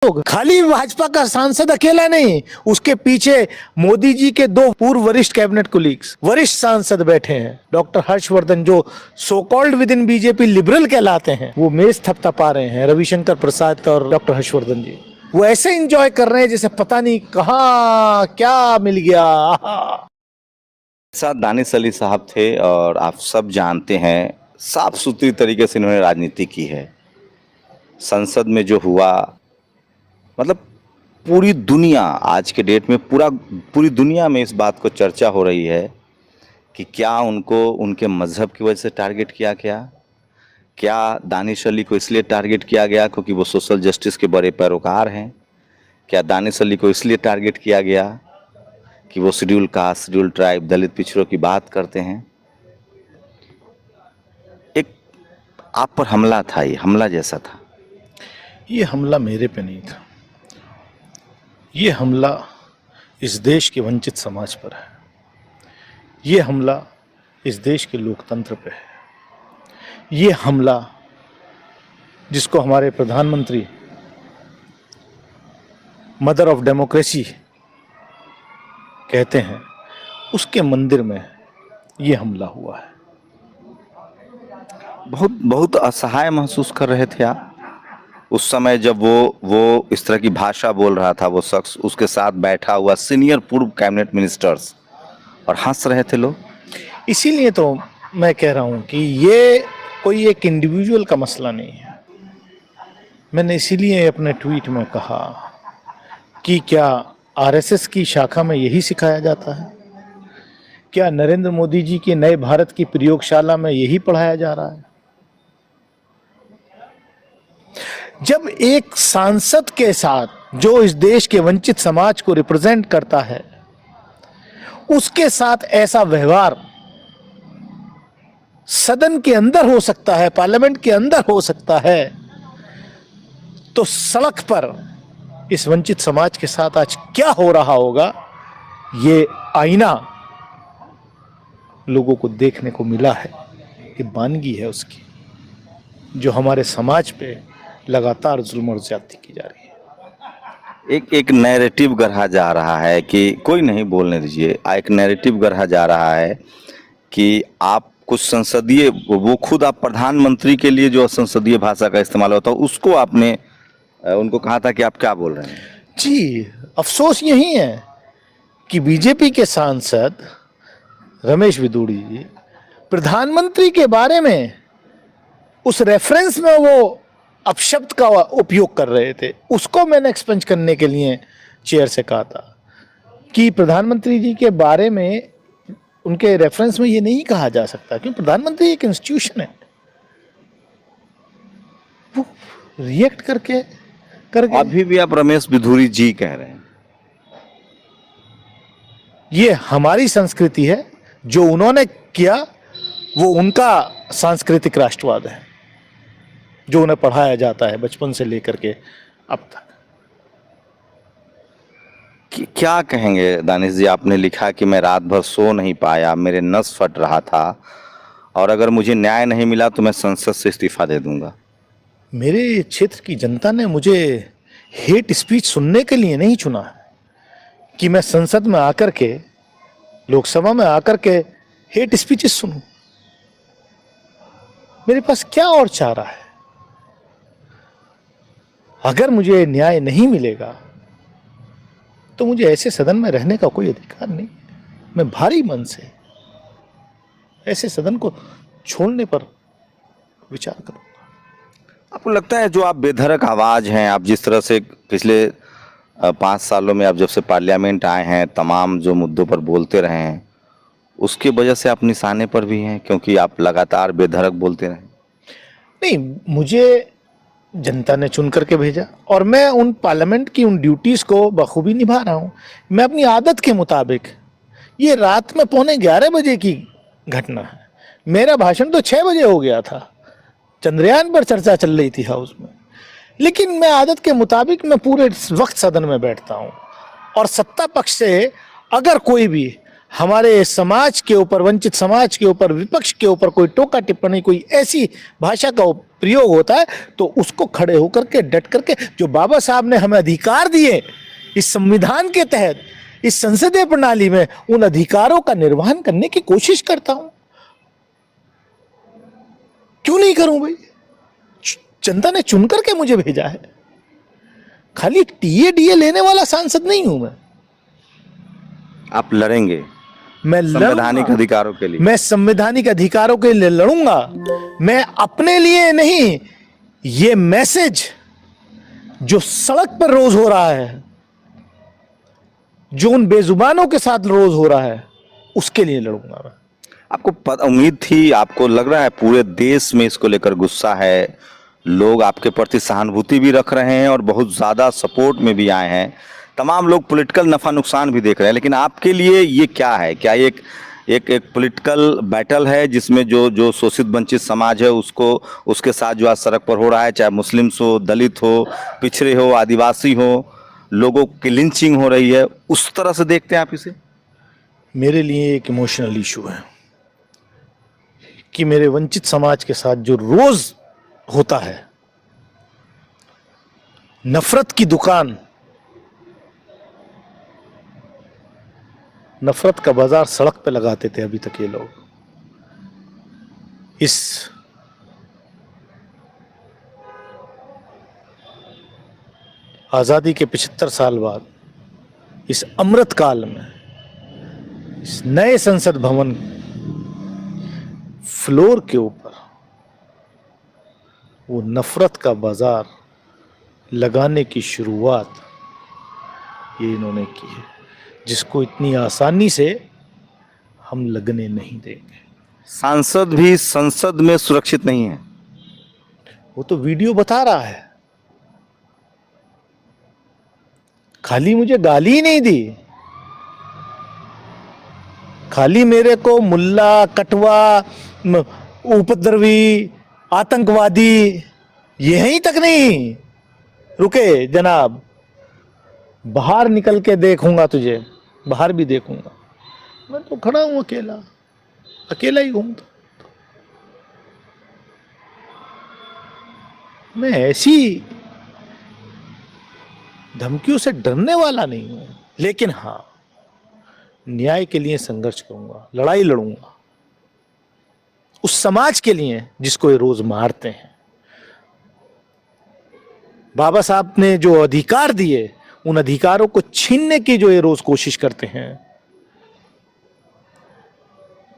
लोग, खाली भाजपा का सांसद अकेला नहीं, उसके पीछे मोदी जी के 2 पूर्व वरिष्ठ कैबिनेट कोलीग्स, वरिष्ठ सांसद बैठे हैं। डॉक्टर हर्षवर्धन जो so called with in BJP liberal कहलाते हैं, वो मेज थपथपा रहे हैं। रविशंकर प्रसाद और डॉक्टर हर्षवर्धन जी वो ऐसे एंजॉय कर रहे हैं जैसे पता नहीं कहां क्या मिल गया। साथ दानिश अली साहब थे और आप सब जानते हैं साफ सुथरी तरीके से इन्होंने राजनीति की है। संसद में जो हुआ, मतलब पूरी दुनिया आज के डेट में पूरी दुनिया में इस बात को चर्चा हो रही है कि क्या उनको उनके मजहब की वजह से टारगेट किया गया, क्या दानिश अली को इसलिए टारगेट किया गया क्योंकि वो सोशल जस्टिस के बड़े पैरोकार हैं, क्या दानिश अली को इसलिए टारगेट किया गया कि वो शेड्यूल कास्ट, शेड्यूल ट्राइब, दलित पिछड़ों की बात करते हैं। एक आप पर हमला था, ये हमला जैसा था। ये हमला मेरे पे नहीं था, ये हमला इस देश के वंचित समाज पर है, ये हमला इस देश के लोकतंत्र पे है, ये हमला जिसको हमारे प्रधानमंत्री मदर ऑफ डेमोक्रेसी कहते हैं, उसके मंदिर में ये हमला हुआ है। बहुत असहाय महसूस कर रहे थे आप उस समय जब वो इस तरह की भाषा बोल रहा था, वो शख्स, उसके साथ बैठा हुआ सीनियर पूर्व कैबिनेट मिनिस्टर्स, और हंस रहे थे लोग। इसीलिए तो मैं कह रहा हूं कि ये कोई एक इंडिविजुअल का मसला नहीं है। मैंने इसीलिए अपने ट्वीट में कहा कि क्या आरएसएस की शाखा में यही सिखाया जाता है? क्या नरेंद्र मोदी जी के नए भारत की प्रयोगशाला में यही पढ़ाया जा रहा है? जब एक सांसद के साथ जो इस देश के वंचित समाज को रिप्रेजेंट करता है, उसके साथ ऐसा व्यवहार सदन के अंदर हो सकता है, पार्लियामेंट के अंदर हो सकता है, तो सड़क पर इस वंचित समाज के साथ आज क्या हो रहा होगा, ये आईना लोगों को देखने को मिला है। ये वानगी है उसकी, जो हमारे समाज पे लगातार जुल्म और ज्यादती की जा रही है। एक नैरेटिव गढ़ा जा रहा है कि कोई नहीं, बोलने दीजिए। एक नैरेटिव गढ़ा जा रहा है कि आप कुछ संसदीय, वो खुद आप प्रधानमंत्री के लिए जो संसदीय भाषा का इस्तेमाल होता है उसको आपने उनको कहा था कि आप क्या बोल रहे हैं। जी, अफसोस यही है कि बीजेपी के सांसद रमेश विदुड़ी जी प्रधानमंत्री के बारे में उस रेफरेंस में वो अपशब्द का उपयोग कर रहे थे। उसको मैंने एक्सपेंज करने के लिए चेयर से कहा था कि प्रधानमंत्री जी के बारे में उनके रेफरेंस में ये नहीं कहा जा सकता, क्योंकि प्रधानमंत्री एक इंस्टीट्यूशन है। वो रिएक्ट करके अभी भी आप रमेश विधुरी जी कह रहे हैं। ये हमारी संस्कृति है, जो उन्होंने किया वो उनका सांस्कृतिक राष्ट्रवाद है, जो उन्हें पढ़ाया जाता है बचपन से लेकर के अब तक। क्या कहेंगे दानिश जी? आपने लिखा कि मैं रात भर सो नहीं पाया, मेरे नस फट रहा था, और अगर मुझे न्याय नहीं मिला तो मैं संसद से इस्तीफा दे दूंगा। मेरे क्षेत्र की जनता ने मुझे हेट स्पीच सुनने के लिए नहीं चुना है कि मैं संसद में आकर के, लोकसभा में आकर के हेट स्पीचेस सुनूं। मेरे पास क्या और चारा है? अगर मुझे न्याय नहीं मिलेगा तो मुझे ऐसे सदन में रहने का कोई अधिकार नहीं है। मैं भारी मन से ऐसे सदन को छोड़ने पर विचार करूंगा। आपको लगता है जो आप बेधड़क आवाज हैं, आप जिस तरह से पिछले 5 सालों में आप जब से पार्लियामेंट आए हैं तमाम जो मुद्दों पर बोलते रहे हैं, उसकी वजह से आप निशाने पर भी हैं क्योंकि आप लगातार बेधड़क बोलते रहे? नहीं, मुझे जनता ने चुन करके भेजा और मैं उन पार्लियामेंट की उन ड्यूटीज को बखूबी निभा रहा हूं। मैं अपनी आदत के मुताबिक, ये रात में 11:15 बजे की घटना है, मेरा भाषण तो 6 बजे हो गया था, चंद्रयान पर चर्चा चल रही थी हाउस में, लेकिन मैं आदत के मुताबिक मैं पूरे वक्त सदन में बैठता हूं और सत्ता पक्ष से अगर कोई भी हमारे समाज के ऊपर, वंचित समाज के ऊपर, विपक्ष के ऊपर कोई टोका टिप्पणी, कोई ऐसी भाषा का प्रयोग होता है तो उसको खड़े होकर के, डट करके, जो बाबा साहब ने हमें अधिकार दिए इस संविधान के तहत, इस संसदीय प्रणाली में, उन अधिकारों का निर्वहन करने की कोशिश करता हूं। क्यों नहीं करूं भाई? जनता ने चुन करके मुझे भेजा है। खाली टीए लेने वाला सांसद नहीं हूं मैं। आप लड़ेंगे मैं संवैधानिक अधिकारों के लिए? मैं संवैधानिक अधिकारों के लिए लड़ूंगा। मैं अपने लिए नहीं, ये मैसेज जो सड़क पर रोज हो रहा है, जो उन बेजुबानों के साथ रोज हो रहा है, उसके लिए लड़ूंगा मैं। आपको उम्मीद थी, आपको लग रहा है पूरे देश में इसको लेकर गुस्सा है, लोग आपके प्रति सहानुभूति भी रख रहे हैं और बहुत ज़्यादा सपोर्ट में भी आए हैं, तमाम लोग पॉलिटिकल नफ़ा नुकसान भी देख रहे हैं, लेकिन आपके लिए ये क्या है? क्या ये एक पॉलिटिकल बैटल है जिसमें जो शोषित वंचित समाज है उसको, उसके साथ जो आज सड़क पर हो रहा है, चाहे मुस्लिम्स हो, दलित हो, पिछड़े हो, आदिवासी हो, लोगों की लिंचिंग हो रही है, उस तरह से देखते हैं आप इसे? मेरे लिए एक इमोशनल इशू है कि मेरे वंचित समाज के साथ जो रोज होता है, नफरत की दुकान, नफरत का बाजार सड़क पे लगाते थे अभी तक ये लोग। इस आजादी के 75 साल बाद, इस अमृत काल में, इस नए संसद भवन फ्लोर के ऊपर वो नफरत का बाजार लगाने की शुरुआत ये इन्होंने की है, जिसको इतनी आसानी से हम लगने नहीं देंगे। सांसद भी संसद में सुरक्षित नहीं है। वो तो वीडियो बता रहा है। खाली मुझे गाली ही नहीं दी, खाली मेरे को मुल्ला, कटवा, उपद्रवी, आतंकवादी, यहीं तक नहीं रुके जनाब। बाहर निकल के देखूंगा तुझे, बाहर भी देखूंगा। मैं तो खड़ा हूं अकेला, अकेला ही घूमता। मैं ऐसी धमकियों से डरने वाला नहीं हूं, लेकिन हां, न्याय के लिए संघर्ष करूंगा, लड़ाई लड़ूंगा उस समाज के लिए जिसको ये रोज मारते हैं। बाबा साहब ने जो अधिकार दिए, उन अधिकारों को छीनने की जो ये रोज कोशिश करते हैं,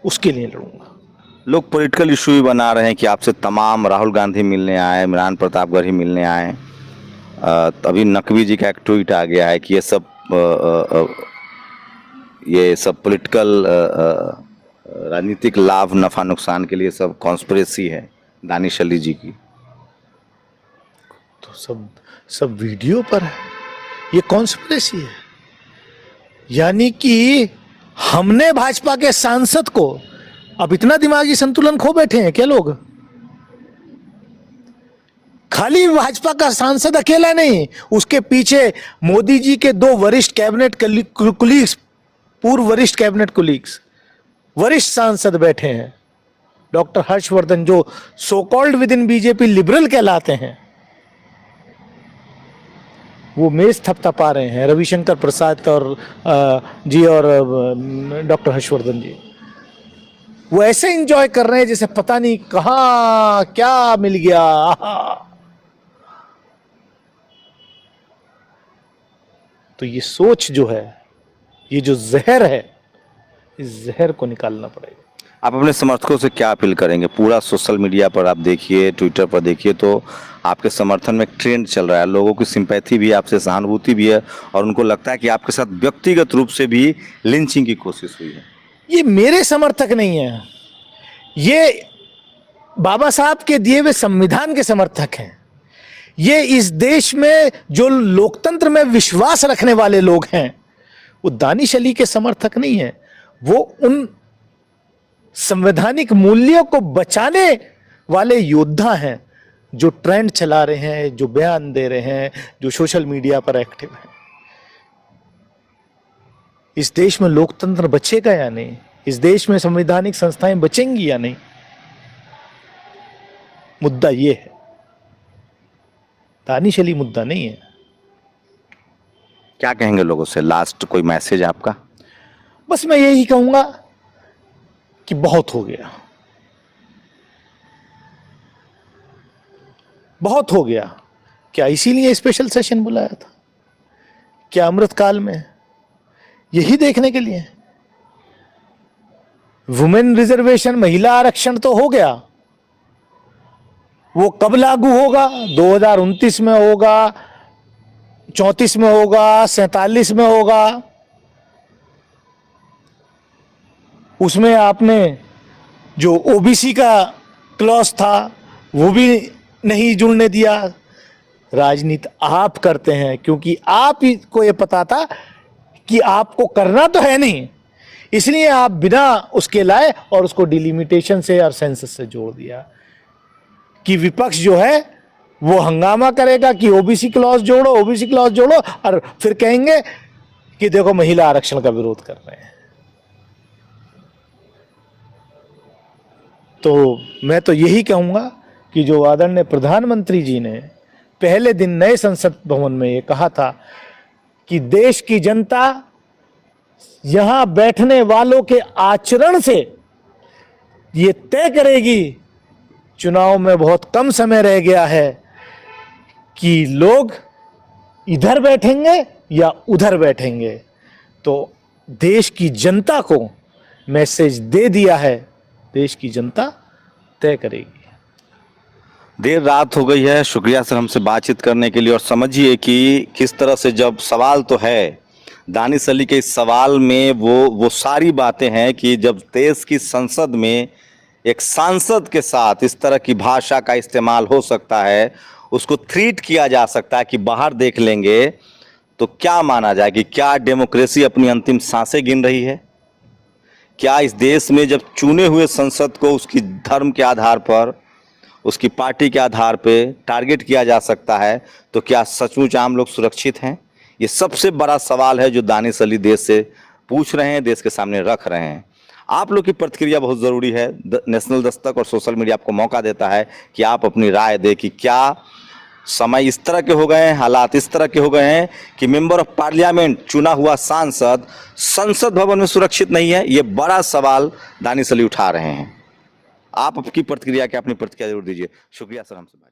उसके लिए लड़ूंगा। लोग पॉलिटिकल इशू भी बना रहे हैं कि आपसे तमाम राहुल गांधी मिलने आए, इमरान प्रतापगढ़ी मिलने आए। अभी नकवी जी का एक ट्वीट आ गया है कि ये सब पॉलिटिकल राजनीतिक लाभ, नफा नुकसान के लिए सब कॉन्स्पिरेसी है दानिश अली जी की। तो सब वीडियो पर है, ये कॉन्स्पिरेसी है। यानी कि हमने भाजपा के सांसद को, अब इतना दिमागी संतुलन खो बैठे हैं क्या लोग? खाली भाजपा का सांसद अकेला नहीं, उसके पीछे मोदी जी के 2 वरिष्ठ कैबिनेट कुलीग्स, पूर्व वरिष्ठ कैबिनेट कुलीग्स, वरिष्ठ सांसद बैठे हैं। डॉक्टर हर्षवर्धन, जो so called with in BJP liberal कहलाते हैं, वो मेज थपथपा रहे हैं। रविशंकर प्रसाद और जी और डॉक्टर हर्षवर्धन जी, वो ऐसे एंजॉय कर रहे हैं जैसे पता नहीं कहां क्या मिल गया। तो ये सोच जो है, ये जो जहर है, इस जहर को निकालना पड़ेगा। आप अपने समर्थकों से क्या अपील करेंगे? पूरा सोशल मीडिया पर आप देखिए, ट्विटर पर देखिए, तो आपके समर्थन में एक ट्रेंड चल रहा है, लोगों की सिंपैथी भी है, आपसे सहानुभूति भी है, और उनको लगता है कि आपके साथ व्यक्तिगत रूप से भी लिंचिंग की कोशिश हुई है। ये मेरे समर्थक नहीं है, ये बाबा साहब के दिए हुए संविधान के समर्थक हैं। ये इस देश में जो लोकतंत्र में विश्वास रखने वाले लोग हैं, वो दानिश अली के समर्थक नहीं है। वो उन संवैधानिक मूल्यों को बचाने वाले योद्धा हैं, जो ट्रेंड चला रहे हैं, जो बयान दे रहे हैं, जो सोशल मीडिया पर एक्टिव हैं। इस देश में लोकतंत्र बचेगा या नहीं, इस देश में संवैधानिक संस्थाएं बचेंगी या नहीं, मुद्दा ये है, दानिश-अली मुद्दा नहीं है। क्या कहेंगे लोगों से? लास्ट कोई मैसेज आपका? बस मैं यही कहूंगा कि बहुत हो गया, बहुत हो गया। क्या इसीलिए स्पेशल सेशन बुलाया था? क्या अमृतकाल में यही देखने के लिए? वुमेन रिजर्वेशन, महिला आरक्षण तो हो गया, वो कब लागू होगा? 2029 में होगा, 34 में होगा, 47 में होगा। उसमें आपने जो ओबीसी का क्लॉज था वो भी नहीं जुड़ने दिया। राजनीति आप करते हैं क्योंकि आप ही को ये पता था कि आपको करना तो है नहीं, इसलिए आप बिना उसके लाए और उसको डिलिमिटेशन से और सेंसस से जोड़ दिया कि विपक्ष जो है वो हंगामा करेगा कि ओबीसी क्लॉज जोड़ो, ओबीसी क्लॉज जोड़ो, और फिर कहेंगे कि देखो महिला आरक्षण का विरोध कर रहे हैं। तो मैं तो यही कहूंगा कि जो आदरणीय प्रधानमंत्री जी ने पहले दिन नए संसद भवन में ये कहा था कि देश की जनता यहां बैठने वालों के आचरण से ये तय करेगी, चुनाव में बहुत कम समय रह गया है, कि लोग इधर बैठेंगे या उधर बैठेंगे। तो देश की जनता को मैसेज दे दिया है, देश की जनता तय करेगी। देर रात हो गई है, शुक्रिया सर हमसे बातचीत करने के लिए। और समझिए कि किस तरह से, जब सवाल तो है दानिश अली के, इस सवाल में वो सारी बातें हैं कि जब देश की संसद में एक सांसद के साथ इस तरह की भाषा का इस्तेमाल हो सकता है, उसको थ्रीट किया जा सकता है कि बाहर देख लेंगे, तो क्या माना जाए कि क्या डेमोक्रेसी अपनी अंतिम सांसें गिन रही है? क्या इस देश में जब चुने हुए संसद को उसकी धर्म के आधार पर, उसकी पार्टी के आधार पे टारगेट किया जा सकता है, तो क्या सचमुच आम लोग सुरक्षित हैं? ये सबसे बड़ा सवाल है जो दानिश अली देश से पूछ रहे हैं, देश के सामने रख रहे हैं। आप लोग की प्रतिक्रिया बहुत ज़रूरी है। नेशनल दस्तक और सोशल मीडिया आपको मौका देता है कि आप अपनी राय दें कि क्या समय इस तरह के हो गए हैं, हालात इस तरह के हो गए हैं कि मेंबर ऑफ पार्लियामेंट, चुना हुआ सांसद, संसद भवन में सुरक्षित नहीं है? ये बड़ा सवाल दानिश अली उठा रहे हैं। आप आपकी प्रतिक्रिया क्या, अपनी प्रतिक्रिया जरूर दीजिए। शुक्रिया सर हमसे बात।